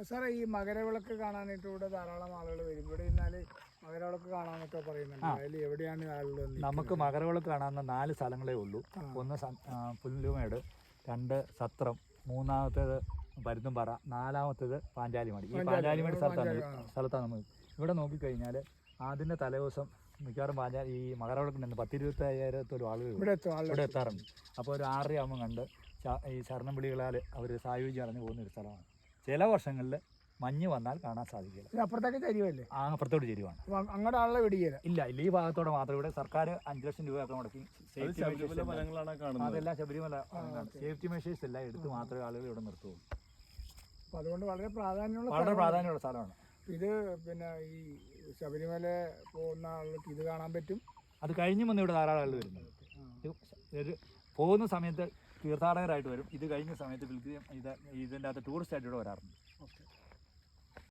സാറേ ഈ മകരവിളക്ക് കാണാനായിട്ട് ഇവിടെ ധാരാളം ആളുകൾ വരും. ഇവിടെ ഇരുന്നാല് മകരവിളക്ക് കാണാനൊക്കെ പറയുന്നുണ്ട്. അതിൽ എവിടെയാണ് ആളുകൾ നമുക്ക് മകരവിളക്ക് കാണാവുന്ന 4 സ്ഥലങ്ങളേ ഉള്ളൂ. ഒന്ന് പുല്ലുമേട്, 2 സത്രം, മൂന്നാമത്തേത് പരുന്തുംപാറ, 4മത്തേത് പാഞ്ചാലിമേട്. ഈ പാഞ്ചാലിമേട് സ്ഥലത്താണ് നമ്മൾ ഇവിടെ നോക്കിക്കഴിഞ്ഞാൽ അതിൻ്റെ തലേദിവസം മിക്കവാറും ഈ മകരവിളക്കിൽ നിന്ന് 10-25,000 ആളുകൾ ഇവിടെ എത്താറുണ്ട്. അപ്പോൾ ഒരു 6:30 ആകുമ്പോൾ കണ്ട് ഈ ശരണം വിളികളാൽ അവർ സായുജ്യം അറിഞ്ഞു പോകുന്ന ഒരു സ്ഥലമാണ്. ചില വർഷങ്ങളിൽ മഞ്ഞ് വന്നാൽ കാണാൻ സാധിക്കില്ല. അപ്പുറത്തേക്ക് ചരിവല്ലേ? അപ്പുറത്തോട്ട് ചെരിവാണ്. അങ്ങോട്ട് ആളെ വിടിയില്ല. ഇല്ല, ഈ ഭാഗത്തോടെ മാത്രം. ഇവിടെ സർക്കാർ 5 ലക്ഷം രൂപയൊക്കെ മുടക്കി അതെല്ലാം ശബരിമല സേഫ്റ്റി മെഷേഴ്സ് എല്ലാം എടുത്ത് മാത്രമേ ആളുകൾ ഇവിടെ നിർത്തുള്ളൂ. അപ്പോൾ അതുകൊണ്ട് വളരെ പ്രാധാന്യമുള്ള സ്ഥലമാണ് ഇത്. പിന്നെ ഈ ശബരിമല പോകുന്ന ആളുകൾക്ക് ഇത് കാണാൻ പറ്റും. അത് കഴിഞ്ഞ് വന്ന് ഇവിടെ ധാരാളം ആളുകൾ വരുന്നുണ്ട്. പോകുന്ന സമയത്ത് തീർത്ഥാടകരായിട്ട് വരും. ഇത് കഴിഞ്ഞ സമയത്ത് ഇതിൻ്റെ അകത്ത് ടൂറിസ്റ്റ് ആയിട്ട് ഇവിടെ വരാറുണ്ട്.